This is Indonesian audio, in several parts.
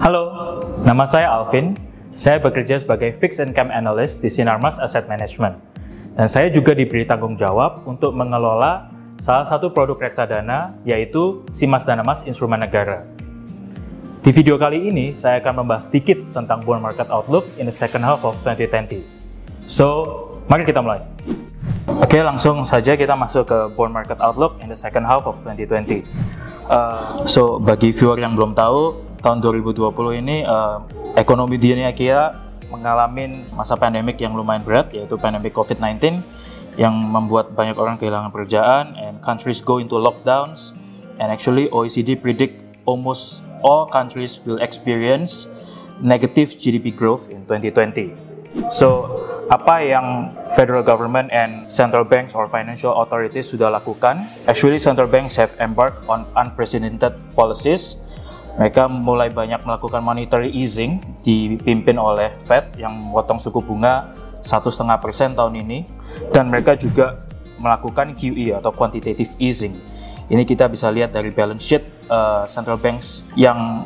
Halo, nama saya Alvin. Saya bekerja sebagai Fixed Income Analyst di Sinarmas Asset Management. Dan saya juga diberi tanggung jawab untuk mengelola salah satu produk reksadana, yaitu Simas Danamas Instrumen Negara. Di video kali ini, saya akan membahas sedikit tentang bond market outlook in the second half of 2020. So, mari kita mulai. Oke, langsung saja kita masuk ke bond market outlook in the second half of 2020. So, bagi viewer yang belum tahu, tahun 2020 ini ekonomi dunia kita mengalami masa pandemik yang lumayan berat, yaitu pandemik COVID-19 yang membuat banyak orang kehilangan pekerjaan and countries go into lockdowns, and actually OECD predict almost all countries will experience negative GDP growth in 2020. So, apa yang federal government and central banks or financial authorities sudah lakukan? Actually, central banks have embarked on unprecedented policies. Mereka mulai banyak melakukan monetary easing, dipimpin oleh Fed yang memotong suku bunga 1,5% tahun ini, dan mereka juga melakukan QE atau quantitative easing. Ini kita bisa lihat dari balance sheet central banks yang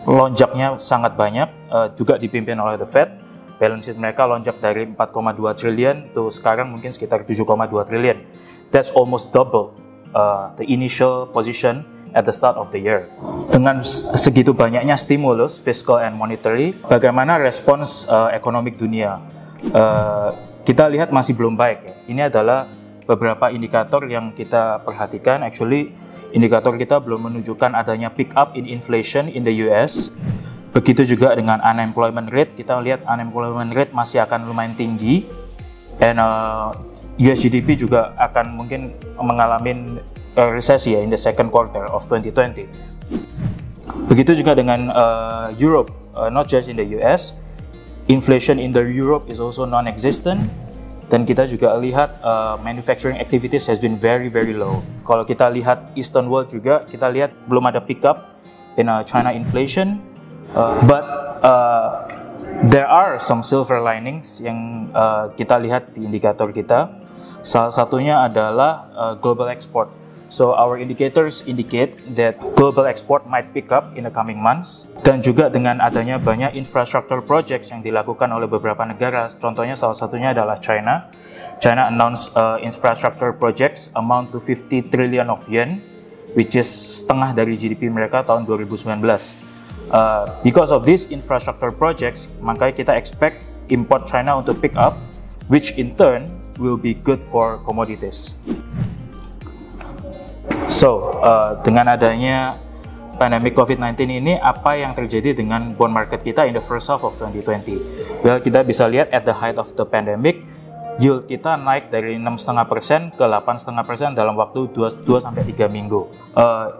lonjaknya sangat banyak, juga dipimpin oleh the Fed. Balance sheet mereka lonjak dari 4,2 triliun to sekarang mungkin sekitar 7,2 triliun. That's almost double the initial position at the start of the year. Dengan segitu banyaknya stimulus, fiscal and monetary, bagaimana respons ekonomi dunia? Kita lihat masih belum baik. Ya. Ini adalah beberapa indikator yang kita perhatikan. Actually, indikator kita belum menunjukkan adanya pick up in inflation in the US. Begitu juga dengan unemployment rate. Kita lihat unemployment rate masih akan lumayan tinggi. And US GDP juga akan mungkin mengalami resesi ya in the second quarter of 2020. Begitu juga dengan Europe, not just in the US, inflation in the Europe is also non-existent. Dan kita juga lihat manufacturing activities has been very low. Kalau kita lihat Eastern world juga, kita lihat belum ada pick up in China inflation, but there are some silver linings yang kita lihat di indikator kita. Salah satunya adalah global export. So our indicators indicate that global export might pick up in the coming months, dan juga dengan adanya banyak infrastructure projects yang dilakukan oleh beberapa negara. Contohnya salah satunya adalah China. China announced infrastructure projects amount to 50 trillion of yen, which is setengah dari GDP mereka tahun 2019. Because of these infrastructure projects, makanya kita expect import China untuk pick up, which in turn will be good for commodities. So, dengan adanya pandemic COVID-19 ini, apa yang terjadi dengan bond market kita in the first half of 2020? Well, kita bisa lihat at the height of the pandemic, yield kita naik dari 6,5% ke 8,5% dalam waktu 2-3 minggu.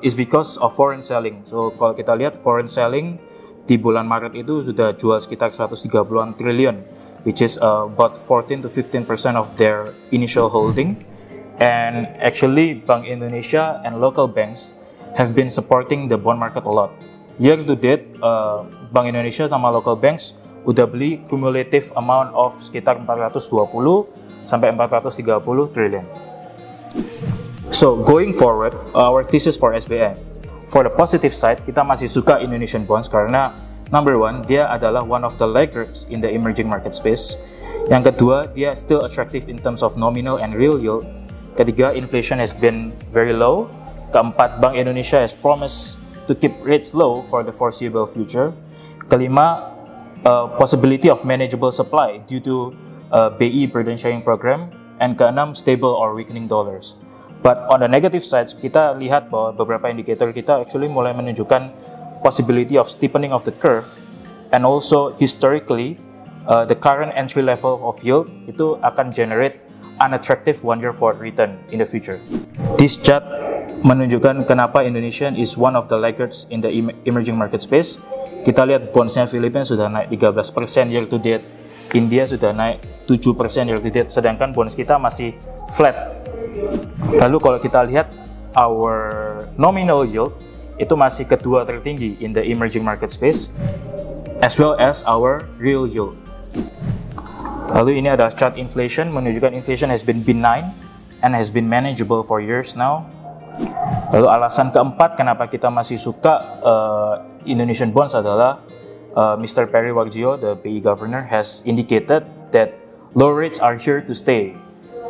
It's because of foreign selling. So, kalau kita lihat foreign selling di bulan Maret itu sudah jual sekitar 130-an triliun, which is about 14-15% of their initial holding. And actually, Bank Indonesia and local banks have been supporting the bond market a lot. Year to date, Bank Indonesia sama local banks udah beli cumulative amount of sekitar 420 sampai 430 triliun. So, going forward, our thesis for SBN. For the positive side, kita masih suka Indonesian bonds karena number one, dia adalah one of the laggards in the emerging market space. Yang kedua, dia still attractive in terms of nominal and real yield. Ketiga, inflation has been very low. Keempat, Bank Indonesia has promised to keep rates low for the foreseeable future. Kelima, possibility of manageable supply due to BI burden sharing program. And keenam, stable or weakening dollars. But on the negative sides, kita lihat bahwa beberapa indikator kita actually mulai menunjukkan possibility of steepening of the curve. And also, historically, the current entry level of yield itu akan generate unattractive one-year forward return in the future. This chart menunjukkan kenapa Indonesia is one of the laggards in the emerging market space. Kita lihat bondsnya Filipina sudah naik 13% year to date, India sudah naik 7% year to date, sedangkan bonds kita masih flat. Lalu kalau kita lihat our nominal yield itu masih kedua tertinggi in the emerging market space, as well as our real yield. Lalu ini adalah chart inflation, menunjukkan inflation has been benign and has been manageable for years now. Lalu alasan keempat kenapa kita masih suka Indonesian bonds adalah Mr. Perry Warjio, the BI governor, has indicated that low rates are here to stay.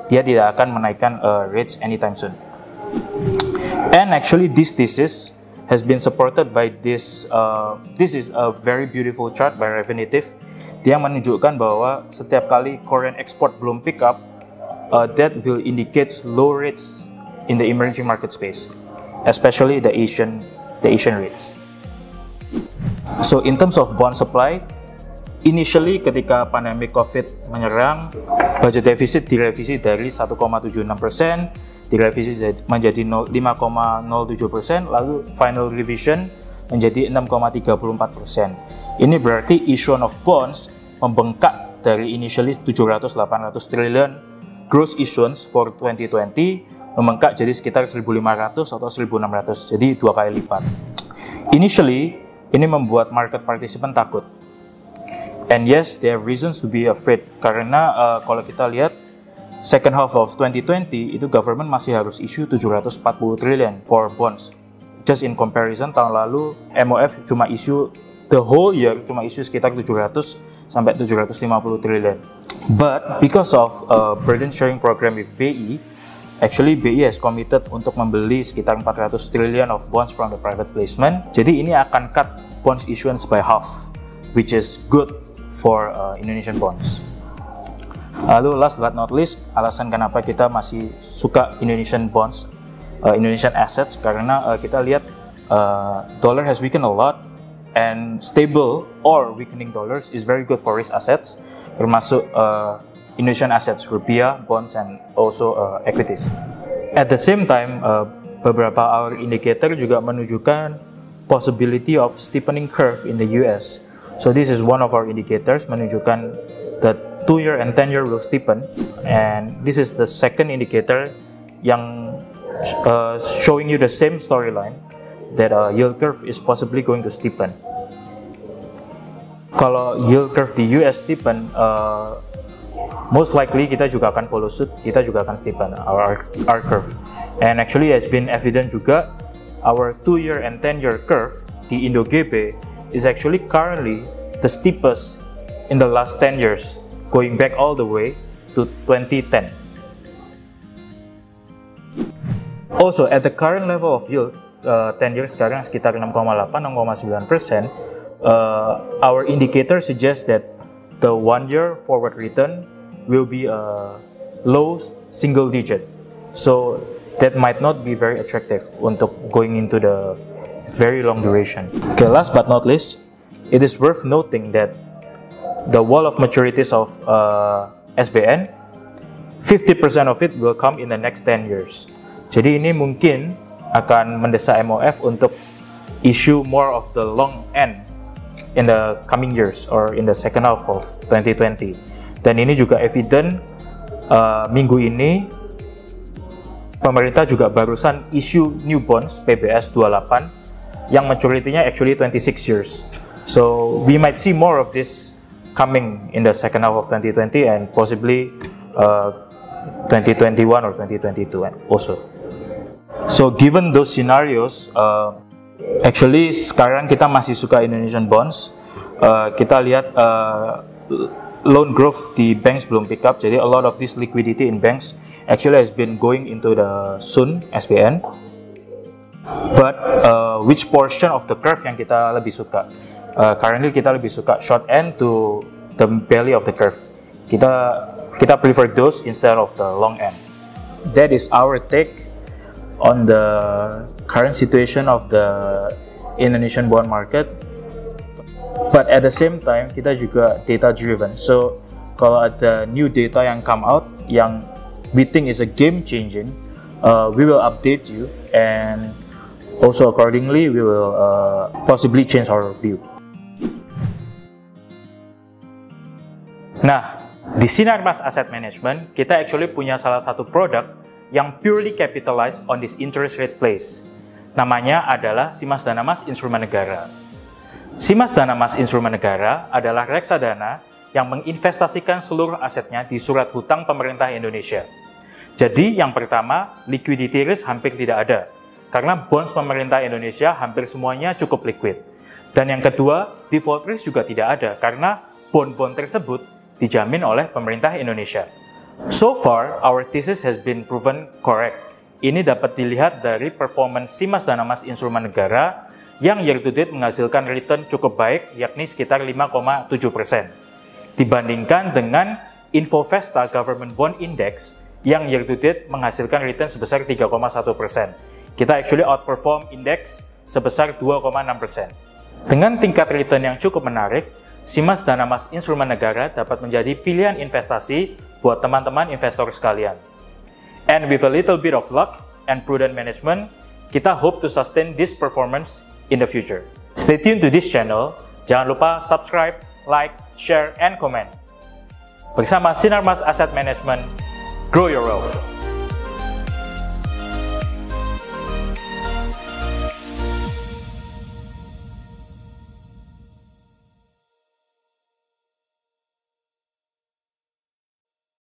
Dia tidak akan menaikkan rates anytime soon. And actually this thesis has been supported by this is a very beautiful chart by Refinitiv. Dia menunjukkan bahwa setiap kali Korean export belum pick up, that will indicate low rates in the emerging market space, especially the Asian rates. So in terms of bond supply, initially ketika pandemi COVID menyerang, budget deficit direvisi dari 1,76%, direvisi menjadi 5,07%, lalu final revision menjadi 6,34%. Ini berarti issuance of bonds membengkak dari initially 700-800 triliun gross issuance for 2020, membengkak jadi sekitar 1.500 atau 1.600, jadi 2 kali lipat. Initially, ini membuat market participant takut. And yes, they have reasons to be afraid, karena kalau kita lihat second half of 2020 itu government masih harus issue 740 triliun for bonds. Just in comparison, tahun lalu MOF cuma issue the whole year cuma issue sekitar 700 sampai 750 triliun. But because of burden sharing program with BI, actually BI has committed untuk membeli sekitar 400 triliun of bonds from the private placement. Jadi ini akan cut bonds issuance by half, which is good for Indonesian bonds. Lalu last but not least, alasan kenapa kita masih suka Indonesian bonds, Indonesian assets, karena kita lihat dollar has weakened a lot, and stable or weakening dollars is very good for risk assets, termasuk Indonesian assets, rupiah, bonds, and also equities. At the same time, beberapa our indicator juga menunjukkan possibility of steepening curve in the US. So this is one of our indicators menunjukkan that 2-year and 10-year will steepen, and this is the second indicator yang showing you the same storyline, that yield curve is possibly going to steepen. Kalau yield curve di US steepen, most likely kita juga akan follow suit, kita juga akan steepen our curve. And actually has been evident juga, our 2-year and 10-year curve di Indo-GB is actually currently the steepest in the last 10 years, going back all the way to 2010. Also, at the current level of yield, 10 years sekarang sekitar 6,8-6,9%, our indicator suggests that the 1-year forward return will be a low single digit. So that might not be very attractive untuk going into the very long duration. Okay, last but not least, it is worth noting that the wall of maturities of SBN, 50% of it will come in the next 10 years. Jadi ini mungkin akan mendesak MOF untuk issue more of the long end in the coming years or in the second half of 2020. Dan ini juga evident minggu ini pemerintah juga barusan issue new bonds PBS 28 yang maturity-nya actually 26 years. So we might see more of this coming in the second half of 2020 and possibly 2021 or 2022 also. So given those scenarios, actually sekarang kita masih suka Indonesian bonds. Kita lihat loan growth di banks belum pick up, jadi a lot of this liquidity in banks actually has been going into the Sun SBN. But which portion of the curve yang kita lebih suka? Currently kita lebih suka short end to the belly of the curve. Kita prefer those instead of the long end. That is our take on the current situation of the Indonesian bond market. But at the same time, kita juga data driven. So kalau ada new data yang come out yang we think is a game changing, we will update you, and also accordingly we will possibly change our view. Nah, di Sinarmas Asset Management kita actually punya salah satu produk yang purely capitalized on this interest rate plays. Namanya adalah Simas Danamas Instrumen Negara. Simas Danamas Instrumen Negara adalah reksadana yang menginvestasikan seluruh asetnya di surat hutang pemerintah Indonesia. Jadi yang pertama, liquidity risk hampir tidak ada. karena bonds pemerintah Indonesia hampir semuanya cukup liquid. Dan yang kedua, default risk juga tidak ada karena bond-bond tersebut dijamin oleh pemerintah Indonesia. So far, our thesis has been proven correct. Ini dapat dilihat dari performance SIMAS Dana Mas Instrumen Negara yang year to date menghasilkan return cukup baik, yakni sekitar 5,7%. Dibandingkan dengan Infovesta Government Bond Index yang year to date menghasilkan return sebesar 3,1%. Kita actually outperform index sebesar 2,6%. Dengan tingkat return yang cukup menarik, SIMAS Dana Mas Instrumen Negara dapat menjadi pilihan investasi buat teman-teman investor sekalian. And with a little bit of luck and prudent management, kita hope to sustain this performance in the future. Stay tuned to this channel. Jangan lupa subscribe, like, share, and comment. Bersama Sinarmas Asset Management, grow your wealth.